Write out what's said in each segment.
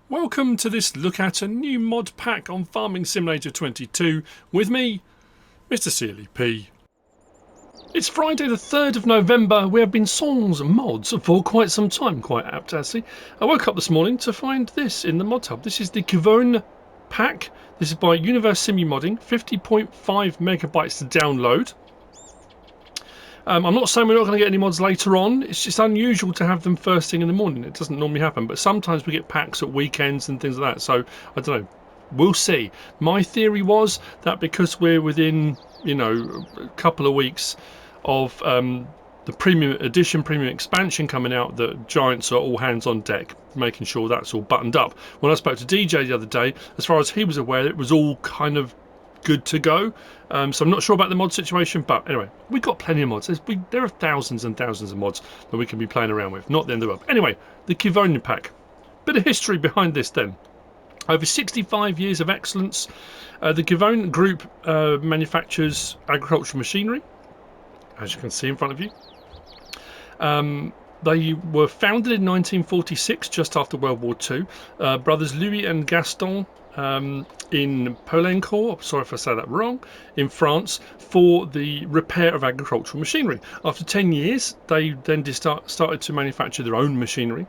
Welcome to this look at a new mod pack on Farming Simulator 22 with me, MrSealyp. It's Friday the 3rd of November. We have been sans mods for quite some time, quite apt actually. I woke up this morning to find this in the mod hub. This is the Quivogne pack. This is by Univers Simu modding, 50.5 megabytes to download. I'm not saying we're not going to get any mods later on. It's just unusual to have them first thing in the morning. It doesn't normally happen, but sometimes we get packs at weekends and things like that. So I don't know. We'll see. My theory was that because we're within, a couple of weeks of the premium edition, premium expansion coming out, that Giants are all hands on deck, making sure that's all buttoned up. When I spoke to DJ the other day, as far as he was aware, it was all kind of good to go. So I'm not sure about the mod situation, but anyway, we've got plenty of mods. There are thousands and thousands of mods that we can be playing around with. Not the end of the world. Anyway, the Quivogne pack. Bit of history behind this then. Over 65 years of excellence. The Quivogne group manufactures agricultural machinery, as you can see in front of you. They were founded in 1946, just after World War II. Brothers Louis and Gaston in Polencourt, sorry if I say that wrong, in France, for the repair of agricultural machinery. After 10 years, they then started to manufacture their own machinery.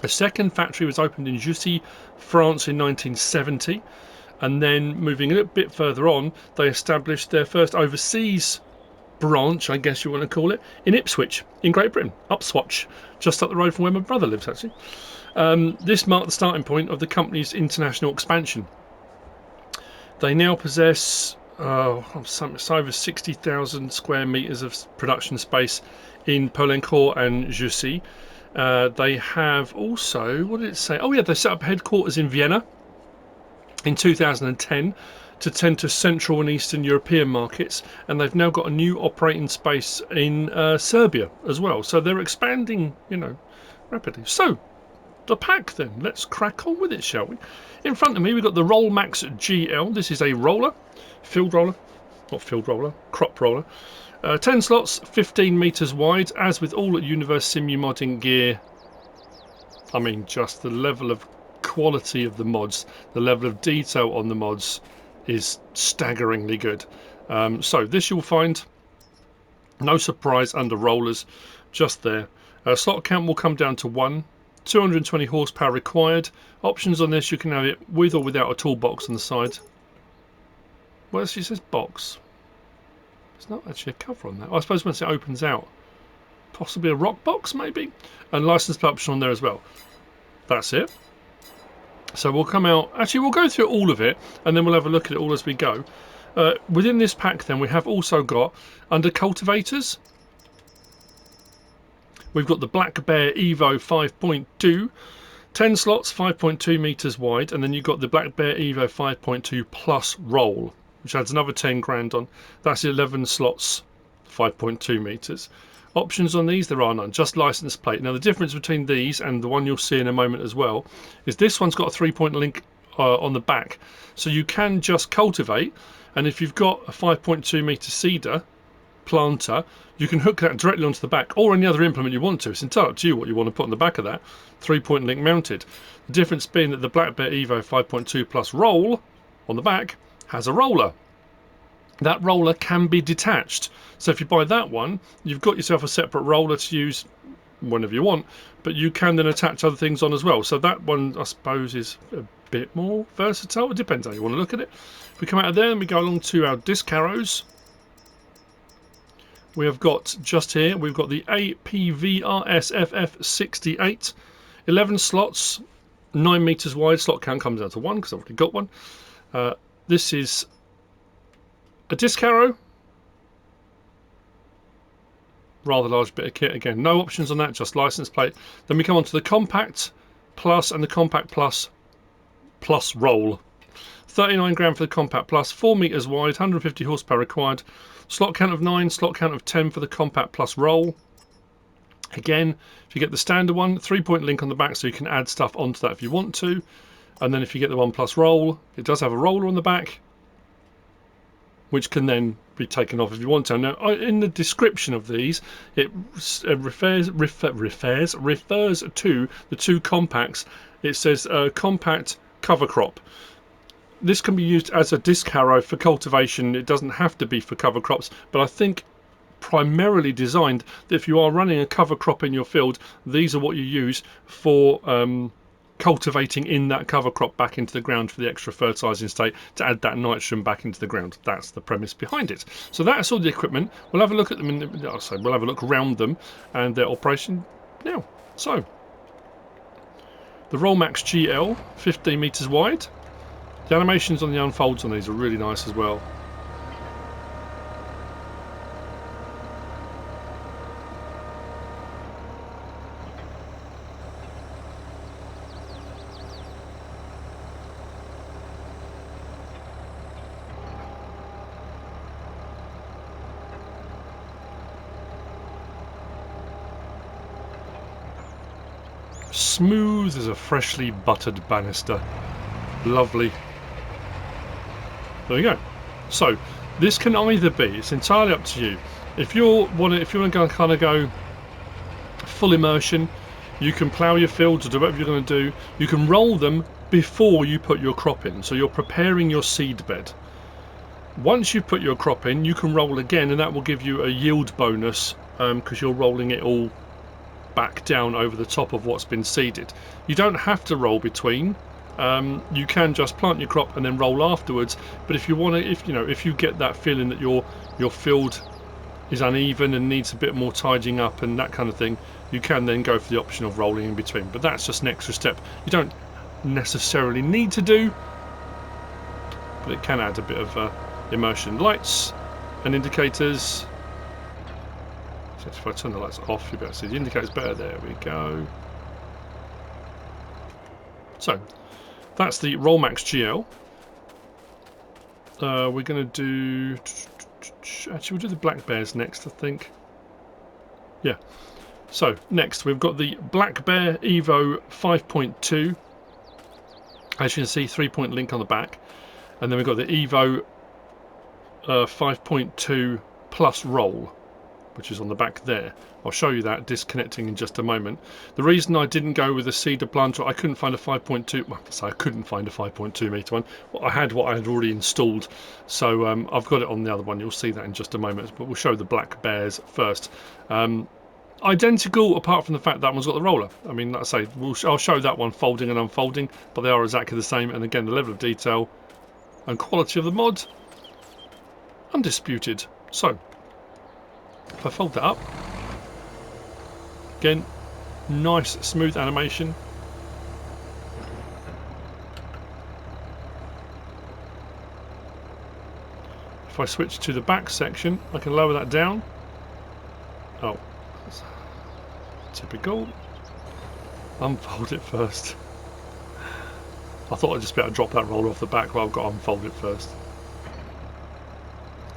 A second factory was opened in Jussy, France in 1970, and then moving a little bit further on, they established their first overseas branch, I guess you want to call it, in Ipswich, in Great Britain, Upswatch, just up the road from where my brother lives actually. This marked the starting point of the company's international expansion. They now possess over 60,000 square metres of production space in Polencourt and Jussy. They have also, what did it say? Oh yeah, they set up headquarters in Vienna in 2010 to tend to Central and Eastern European markets, and they've now got a new operating space in Serbia as well. So they're expanding, rapidly. So the pack then, let's crack on with it, shall we? In front of me we've got the Rollmax GL. This is a roller, crop roller. 10 slots, 15 metres wide. As with all Univers Simu modding gear, I mean, just the level of quality of the mods, the level of detail on the mods is staggeringly good. So this you'll find, no surprise, under rollers, just there. Slot count will come down to 1. 220 horsepower required. Options on this, you can have it with or without a toolbox on the side. Well, it says box. There's not actually a cover on that. I suppose once it opens out, possibly a rock box maybe, and license plate option on there as well. That's it. So we'll come out, actually we'll go through all of it and then we'll have a look at it all as we go. Within this pack then we have also got, under cultivators, we've got the Black Bear Evo 5.2, 10 slots, 5.2 metres wide, and then you've got the Black Bear Evo 5.2 plus roll, which adds another 10 grand on. That's 11 slots, 5.2 metres. Options on these, there are none, just license plate. Now the difference between these and the one you'll see in a moment as well is this one's got a 3-point link on the back, so you can just cultivate, and if you've got a 5.2 metre seeder planter, you can hook that directly onto the back, or any other implement you want to. It's entirely up to you what you want to put on the back of that. 3-point link mounted. The difference being that the Black Bear Evo 5.2 plus roll on the back has a roller. That roller can be detached, so if you buy that one, you've got yourself a separate roller to use whenever you want, but you can then attach other things on as well. So that one, I suppose, is a bit more versatile. It depends how you want to look at it. If we come out of there and we go along to our disc arrows, we have got, just here, we've got the APVRS FF68, 11 slots, 9 metres wide. Slot count comes down to 1 because I've already got one. This is a disc arrow, rather large bit of kit. Again, no options on that, just license plate. Then we come on to the Compact Plus and the Compact Plus roll. 39 grand for the Compact Plus, 4 metres wide, 150 horsepower required. Slot count of 9, slot count of 10 for the Compact Plus roll. Again, if you get the standard one, 3-point link on the back so you can add stuff onto that if you want to. And then if you get the 1 plus roll, it does have a roller on the back, which can then be taken off if you want to. Now, in the description of these, it refers to the two compacts. It says compact cover crop. This can be used as a disc harrow for cultivation. It doesn't have to be for cover crops, but I think primarily designed that if you are running a cover crop in your field, these are what you use for cultivating in that cover crop back into the ground for the extra fertilizing state to add that nitrogen back into the ground. That's the premise behind it. So that's all the equipment. We'll have a look at them we'll have a look around them and their operation now. So the Rollmax GL, 15 meters wide. The animations on the unfolds on these are really nice as well. Smooth as a freshly buttered banister. Lovely. There we go. So this can either be, it's entirely up to you. If you want to kind of go full immersion, you can plough your fields or do whatever you're going to do. You can roll them before you put your crop in, so you're preparing your seed bed. Once you put your crop in, you can roll again, and that will give you a yield bonus because you're rolling it all back down over the top of what's been seeded. You don't have to roll between. You can just plant your crop and then roll afterwards. But if you want to, if you get that feeling that your field is uneven and needs a bit more tidying up and that kind of thing, you can then go for the option of rolling in between. But that's just an extra step you don't necessarily need to do, but it can add a bit of immersion. Lights and indicators. So if I turn the lights off, you better see the indicators better. There we go. So that's the Rollmax GL. We're going to do... Actually, we'll do the Black Bears next, I think. Yeah. So next, we've got the Black Bear Evo 5.2. As you can see, 3-point link on the back. And then we've got the Evo 5.2 Plus Roll, which is on the back there. I'll show you that disconnecting in just a moment. The reason I didn't go with a cedar planter, I couldn't find a 5.2. Well, I couldn't find a 5.2 meter one. Well, I had what I had already installed, so I've got it on the other one. You'll see that in just a moment. But we'll show the Black Bears first. Identical, apart from the fact that one's got the roller. I mean, like I say, I'll show that one folding and unfolding, but they are exactly the same. And again, the level of detail and quality of the mod, undisputed. So if I fold that up, again, nice smooth animation. If I switch to the back section, I can lower that down. Oh, typical. Unfold it first. I thought I'd just be able to drop that roller off the back, but I've got to unfold it first.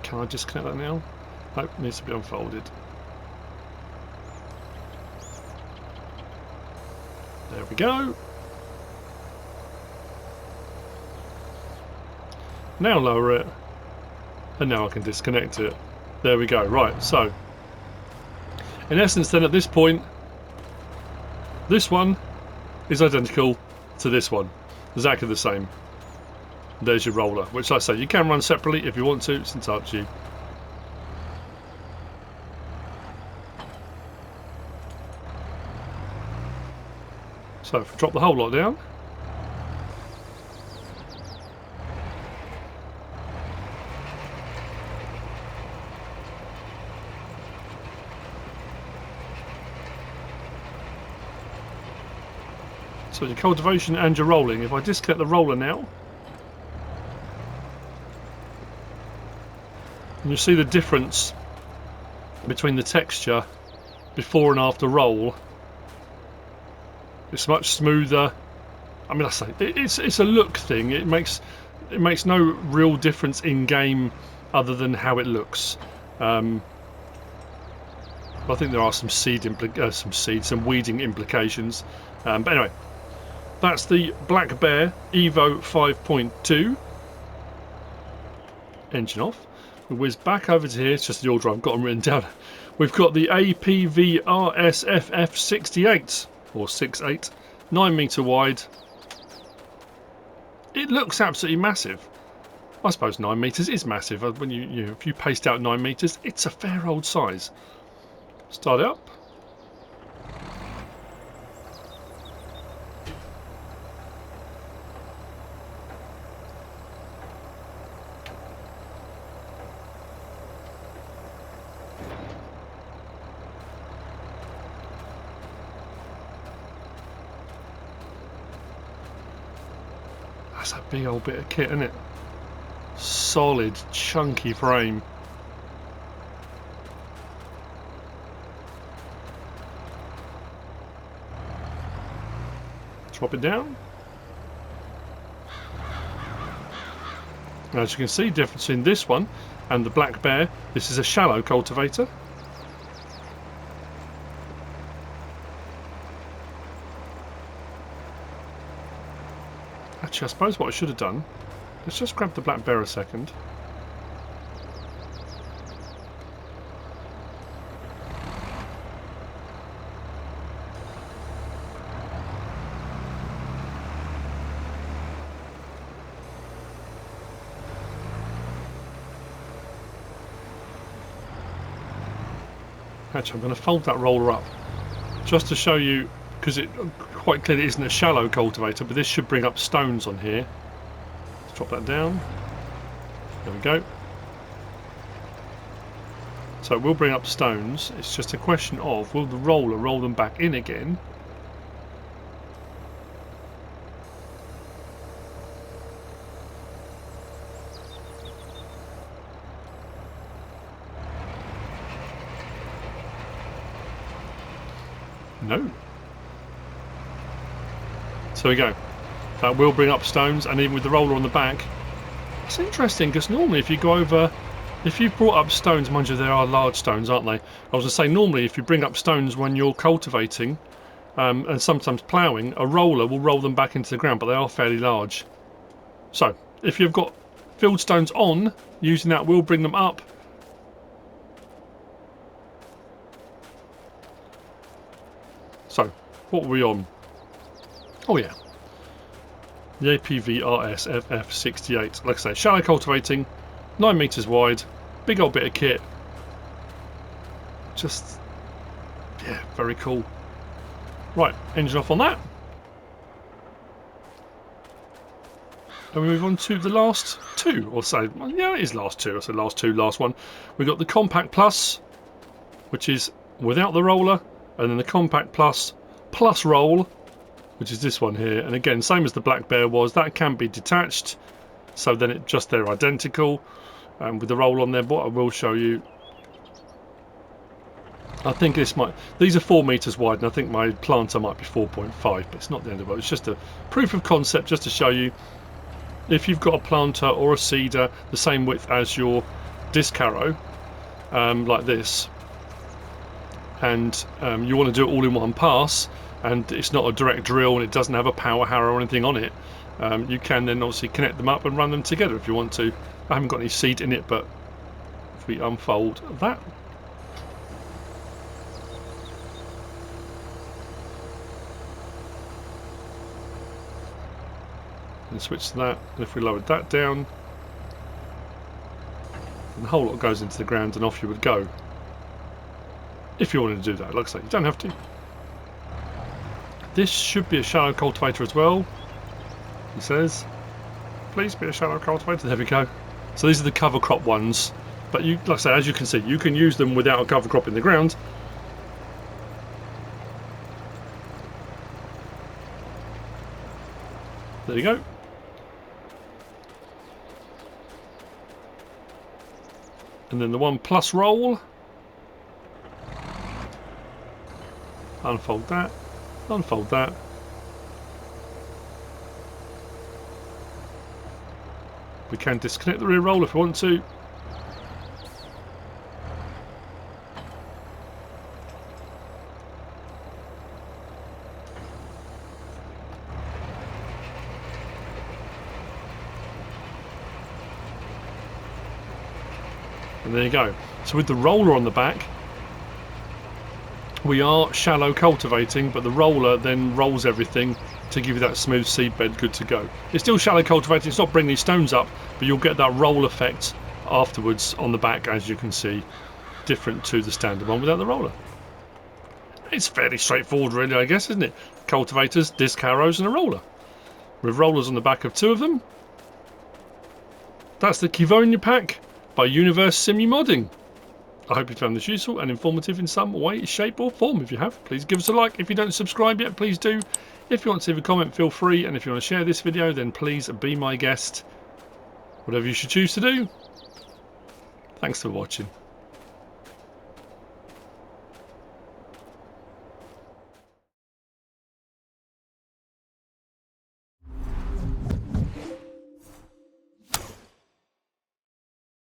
Can I disconnect that now? Nope, it needs to be unfolded. There we go. Now lower it, and now I can disconnect it. There we go. Right, so in essence then at this point, this one is identical to this one. Exactly the same. There's your roller, which like I say, you can run separately if you want to, it's entirely up to you. So if I drop the whole lot down, so your cultivation and your rolling. If I disconnect the roller now, and you see the difference between the texture before and after roll. It's much smoother. I mean, I say it's a look thing. It makes no real difference in game other than how it looks. I think there are some some weeding implications. But anyway, that's the Black Bear Evo 5.2. Engine off. We whiz back over to here. It's just the order I've got them written down. We've got the APVRS FF68 or 68, 9 metre wide. It looks absolutely massive. I suppose 9 metres is massive. When if you paste out 9 metres, it's a fair old size. Start it up. That's a big old bit of kit, isn't it? Solid, chunky frame. Drop it down. As you can see, difference in this one and the Black Bear. This is a shallow cultivator. Actually, I suppose what I should have done, let's just grab the Black Bear a second. Actually, I'm going to fold that roller up just to show you, because it quite clearly isn't a shallow cultivator, but this should bring up stones on here. Let's drop that down. There we go. So it will bring up stones. It's just a question of, will the roller roll them back in again? No. So we go. That will bring up stones, and even with the roller on the back, it's interesting because normally if you go over, if you've brought up stones, mind you, there are large stones, aren't they? I was going to say, normally if you bring up stones when you're cultivating and sometimes ploughing, a roller will roll them back into the ground, but they are fairly large. So if you've got field stones on, using that will bring them up. So what were we on? Oh yeah, the APVRS FF68. Like I say, shallow cultivating, 9 metres wide, big old bit of kit. Just, yeah, very cool. Right, engine off on that. And we move on to the last two, or say, well, yeah, it is last two. I said last two, last one. We've got the Compact Plus, which is without the roller, and then the Compact Plus plus roll, which is this one here. And again, same as the Black Bear was, that can be detached, so then it just they're identical. With the roll on there, but I will show you. I think these are 4 metres wide, and I think my planter might be 4.5, but it's not the end of it. It's just a proof of concept, just to show you if you've got a planter or a seeder the same width as your disc harrow, like this, and you want to do it all in one pass, and it's not a direct drill and it doesn't have a power harrow or anything on it, you can then obviously connect them up and run them together if you want to. I haven't got any seat in it, but if we unfold that, and switch to that, and if we lowered that down, the whole lot goes into the ground and off you would go. If you wanted to do that, like I say, you don't have to. This should be a shallow cultivator as well. He says, please be a shallow cultivator. There we go. So these are the cover crop ones, but you, like I say, as you can see, you can use them without a cover crop in the ground. There you go. And then the one plus roll. Unfold that. Unfold that. We can disconnect the rear roll if we want to. And there you go. So with the roller on the back, we are shallow cultivating, but the roller then rolls everything to give you that smooth seedbed good to go. It's still shallow cultivating, it's not bringing these stones up, but you'll get that roll effect afterwards on the back, as you can see, different to the standard one without the roller. It's fairly straightforward really, I guess, isn't it? Cultivators, disc harrows and a roller. With rollers on the back of 2 of them. That's the Quivogne pack by Univers Simu Modding. I hope you found this useful and informative in some way, shape or form. If you have, please give us a like. If you don't subscribe yet, please do. If you want to leave a comment, feel free. And if you want to share this video, then please be my guest. Whatever you should choose to do. Thanks for watching.